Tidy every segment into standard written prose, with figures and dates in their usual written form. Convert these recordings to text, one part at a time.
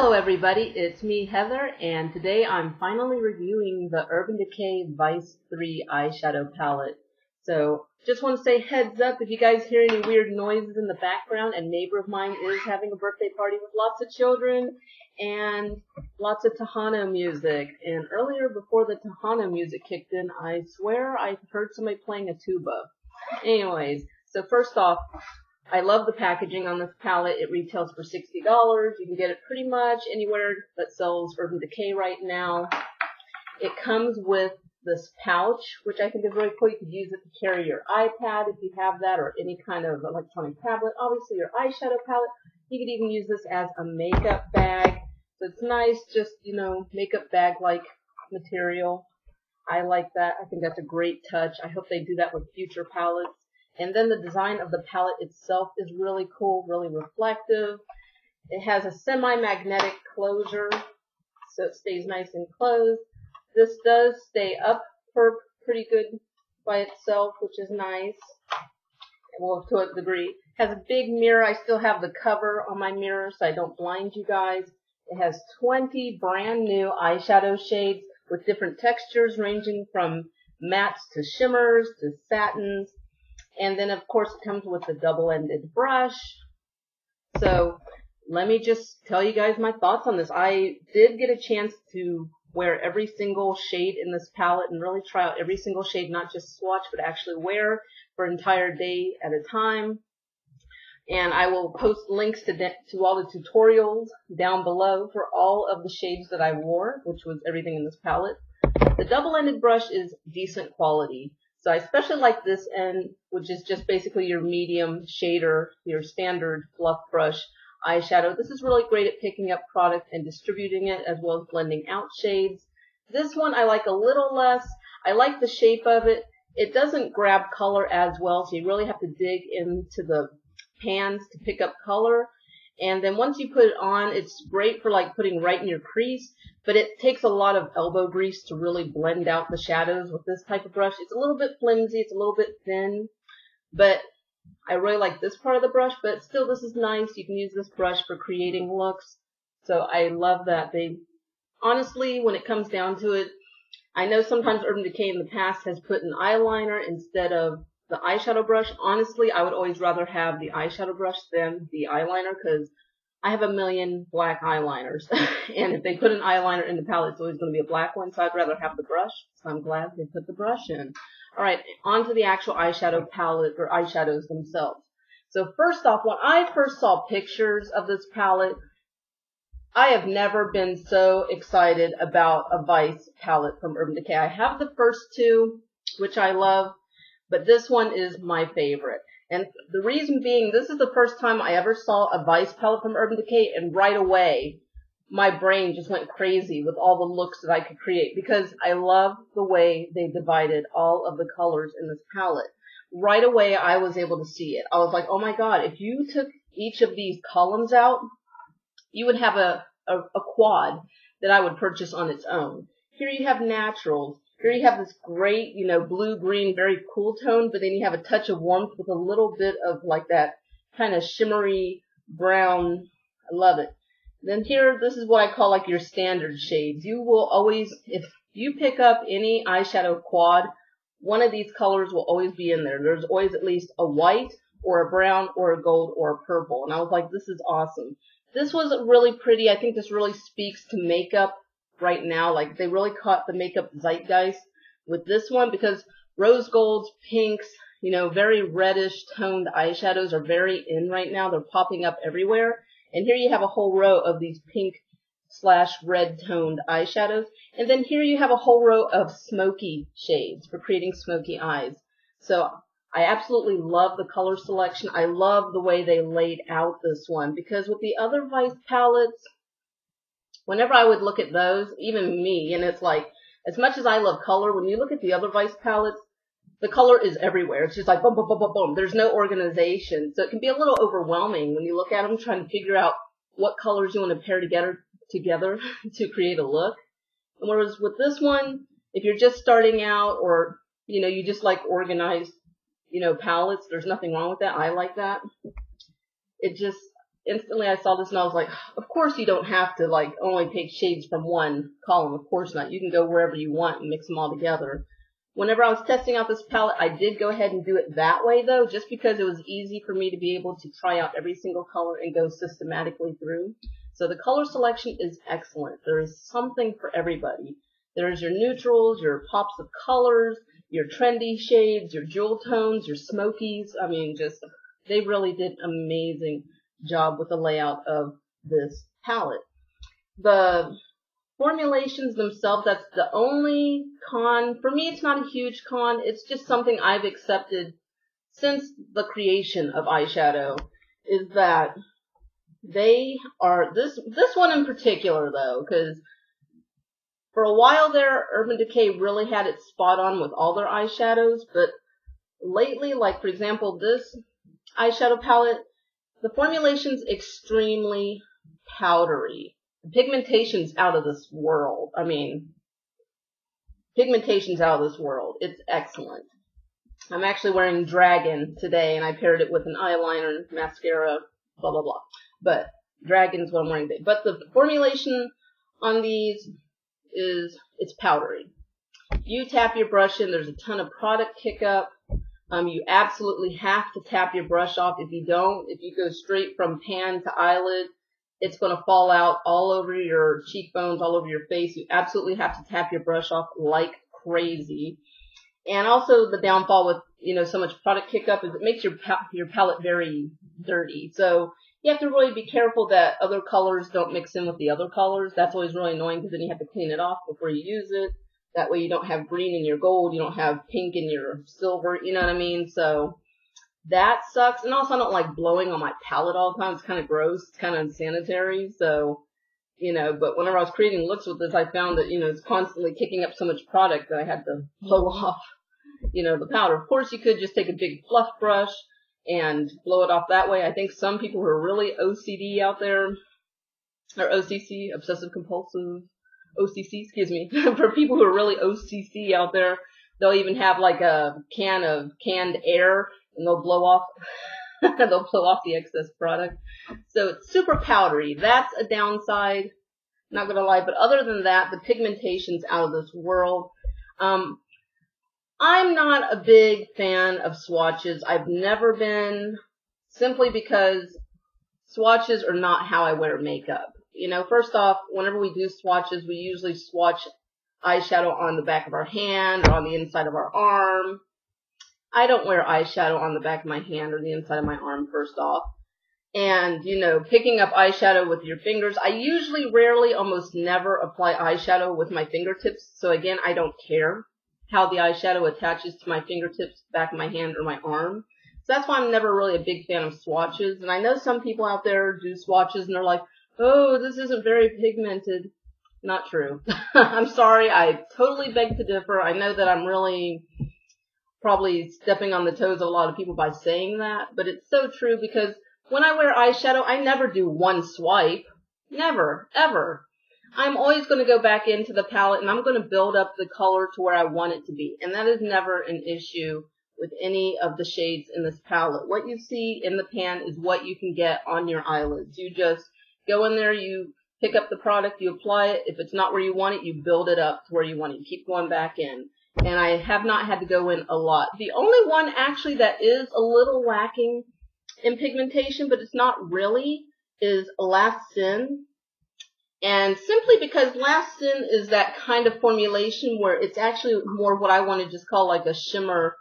Hello everybody, it's me Heather, and today I'm finally reviewing the Urban Decay Vice 3 eyeshadow palette. So just want to say heads up if you guys hear any weird noises in the background. A neighbor of mine is having a birthday party with lots of children and lots of Tejano music. And earlier, before the Tejano music kicked in, I swear I heard somebody playing a tuba. Anyways, so first off, I love the packaging on this palette. It retails for $60. You can get it pretty much anywhere that sells Urban Decay right now. It comes with this pouch, which I think is really cool. You could use it to carry your iPad if you have that, or any kind of electronic tablet. Obviously your eyeshadow palette. You could even use this as a makeup bag. So it's nice, just, makeup bag-like material. I like that. I think that's a great touch. I hope they do that with future palettes. And then the design of the palette itself is really cool, really reflective. It has a semi-magnetic closure, so it stays nice and closed. This does stay up for pretty good by itself, which is nice. Well, to a degree. It has a big mirror. I still have the cover on my mirror so I don't blind you guys. It has 20 brand new eyeshadow shades with different textures ranging from mattes to shimmers to satins. And then, of course, it comes with the double-ended brush. So let me just tell you guys my thoughts on this. I did get a chance to wear every single shade in this palette and really try out every single shade, not just swatch, but actually wear for an entire day at a time. And I will post links to all the tutorials down below for all of the shades that I wore, which was everything in this palette. The double-ended brush is decent quality. So I especially like this end, which is just basically your medium shader, your standard fluff brush eyeshadow. This is really great at picking up product and distributing it, as well as blending out shades. This one I like a little less. I like the shape of it. It doesn't grab color as well, so you really have to dig into the pans to pick up color. And then once you put it on, it's great for putting right in your crease, but it takes a lot of elbow grease to really blend out the shadows with this type of brush. It's a little bit flimsy, it's a little bit thin, but I really like this part of the brush, but still this is nice. You can use this brush for creating looks, so I love that. Honestly, when it comes down to it, I know sometimes Urban Decay in the past has put an eyeliner instead of the eyeshadow brush. Honestly, I would always rather have the eyeshadow brush than the eyeliner because I have a million black eyeliners. And if they put an eyeliner in the palette, it's always going to be a black one, so I'd rather have the brush. So I'm glad they put the brush in. Alright, on to the actual eyeshadow palette, or eyeshadows themselves. So first off, when I first saw pictures of this palette, I have never been so excited about a Vice palette from Urban Decay. I have the first two, which I love, but this one is my favorite. And the reason being, this is the first time I ever saw a Vice palette from Urban Decay, and right away, my brain just went crazy with all the looks that I could create, because I love the way they divided all of the colors in this palette. Right away, I was able to see it. I was like, oh my god, if you took each of these columns out, you would have a quad that I would purchase on its own. Here you have naturals. Here you have this great, blue-green, very cool tone, but then you have a touch of warmth with a little bit of that kind of shimmery brown. I love it. Then here, this is what I call your standard shades. You will always, if you pick up any eyeshadow quad, one of these colors will always be in there. There's always at least a white or a brown or a gold or a purple. And I was like, this is awesome. This was really pretty. I think this really speaks to makeup right now. They really caught the makeup zeitgeist with this one, because rose golds, pinks, very reddish toned eyeshadows are very in right now. They're popping up everywhere. And here you have a whole row of these pink/red toned eyeshadows. And then here you have a whole row of smoky shades for creating smoky eyes. So I absolutely love the color selection. I love the way they laid out this one, because with the other Vice palettes, whenever I would look at those, even me, and it's as much as I love color, when you look at the other Vice palettes, the color is everywhere. It's just boom, boom, boom, boom, boom. There's no organization. So it can be a little overwhelming when you look at them trying to figure out what colors you want to pair together to create a look. And whereas with this one, if you're just starting out, or, you just like organized, palettes, there's nothing wrong with that. I like that. instantly I saw this and I was like, of course you don't have to like only take shades from one column. Of course not. You can go wherever you want and mix them all together. Whenever I was testing out this palette, I did go ahead and do it that way though, just because it was easy for me to be able to try out every single color and go systematically through. So the color selection is excellent. There is something for everybody. There's your neutrals, your pops of colors, your trendy shades, your jewel tones, your smokies. I mean, just, they really did an amazing job with the layout of this palette. The formulations themselves, that's the only con. For me, it's not a huge con. It's just something I've accepted since the creation of eyeshadow, is that they are, this one in particular though, because for a while there, Urban Decay really had it spot on with all their eyeshadows, but lately, like for example, this eyeshadow palette, the formulation's extremely powdery. The pigmentation's out of this world. I mean, pigmentation's out of this world. It's excellent. I'm actually wearing Dragon today, and I paired it with an eyeliner and mascara, blah, blah, blah. But Dragon's what I'm wearing today. But the formulation on these is, it's powdery. You tap your brush in, there's a ton of product kick-up. You absolutely have to tap your brush off. If you don't, if you go straight from pan to eyelid, it's going to fall out all over your cheekbones, all over your face. You absolutely have to tap your brush off like crazy. And also the downfall with, you know, so much product kick-up is it makes your palette very dirty. So you have to really be careful that other colors don't mix in with the other colors. That's always really annoying because then you have to clean it off before you use it. That way you don't have green in your gold, you don't have pink in your silver, you know what I mean? So that sucks. And also I don't like blowing on my palette all the time. It's kind of gross. It's kind of unsanitary. So, you know, but whenever I was creating looks with this, I found that, you know, it's constantly kicking up so much product that I had to blow off, you know, the powder. Of course, you could just take a big fluff brush and blow it off that way. I think some people who are really OCD out there, or OCC, obsessive compulsive, OCC, excuse me, for people who are really OCC out there, they'll even have like a can of canned air and they'll blow off, they'll blow off the excess product. So it's super powdery. That's a downside, not gonna lie, but other than that, the pigmentation's out of this world. I'm not a big fan of swatches. I've never been, simply because swatches are not how I wear makeup. You know, first off, whenever we do swatches, we usually swatch eyeshadow on the back of our hand or on the inside of our arm. I don't wear eyeshadow on the back of my hand or the inside of my arm, first off. And, you know, picking up eyeshadow with your fingers, I usually rarely, almost never apply eyeshadow with my fingertips. So again, I don't care how the eyeshadow attaches to my fingertips, back of my hand, or my arm. So that's why I'm never really a big fan of swatches. And I know some people out there do swatches and they're like, oh, this isn't very pigmented. Not true. I'm sorry. I totally beg to differ. I know that I'm really probably stepping on the toes of a lot of people by saying that, but it's so true because when I wear eyeshadow, I never do one swipe. Never, ever. I'm always going to go back into the palette and I'm going to build up the color to where I want it to be. And that is never an issue with any of the shades in this palette. What you see in the pan is what you can get on your eyelids. You just go in there, you pick up the product, you apply it. If it's not where you want it, you build it up to where you want it. You keep going back in. And I have not had to go in a lot. The only one actually that is a little lacking in pigmentation, but it's not really, is Last Sin. And simply because Last Sin is that kind of formulation where it's actually more what I want to just call like a shimmer,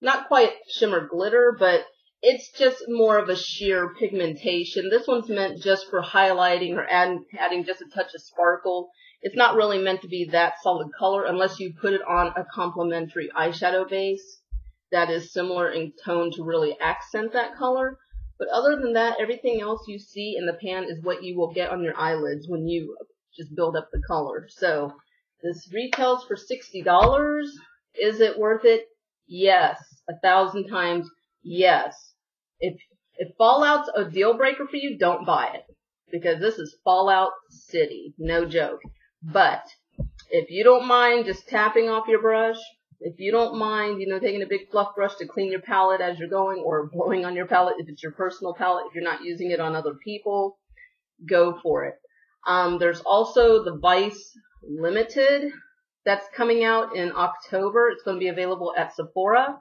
not quite shimmer glitter, but it's just more of a sheer pigmentation. This one's meant just for highlighting or adding just a touch of sparkle. It's not really meant to be that solid color unless you put it on a complementary eyeshadow base that is similar in tone to really accent that color. But other than that, everything else you see in the pan is what you will get on your eyelids when you just build up the color. So this retails for $60. Is it worth it? Yes. 1,000 times yes. If Fallout's a deal breaker for you, don't buy it. Because this is Fallout City. No joke. But if you don't mind just tapping off your brush if you don't mind, taking a big fluff brush to clean your palette as you're going, or blowing on your palette if it's your personal palette, if you're not using it on other people, go for it. There's also the Vice Limited that's coming out in October. It's going to be available at Sephora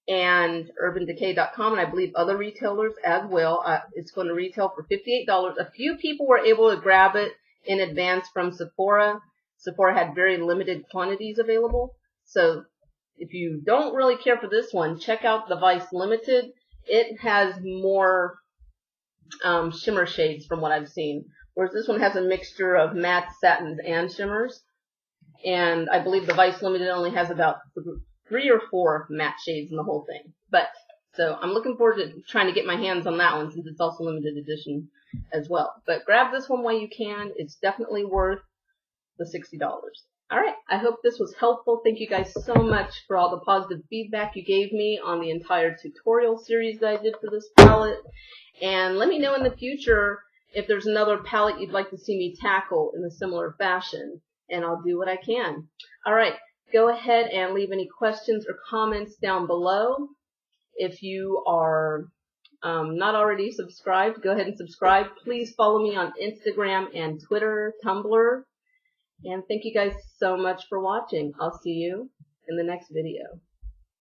and UrbanDecay.com, and I believe other retailers as well. It's going to retail for $58. A few people were able to grab it in advance from Sephora. Sephora had very limited quantities available. So if you don't really care for this one, check out the Vice Limited. It has more shimmer shades from what I've seen, whereas this one has a mixture of matte, satins, and shimmers. And I believe the Vice Limited only has about 3 or 4 matte shades in the whole thing. So I'm looking forward to trying to get my hands on that one since it's also limited edition as well. But grab this one while you can. It's definitely worth the $60. Alright, I hope this was helpful. Thank you guys so much for all the positive feedback you gave me on the entire tutorial series that I did for this palette. And let me know in the future if there's another palette you'd like to see me tackle in a similar fashion, and I'll do what I can. Alright, go ahead and leave any questions or comments down below. If you are not already subscribed, go ahead and subscribe. Please follow me on Instagram and Twitter, Tumblr. And thank you guys so much for watching. I'll see you in the next video.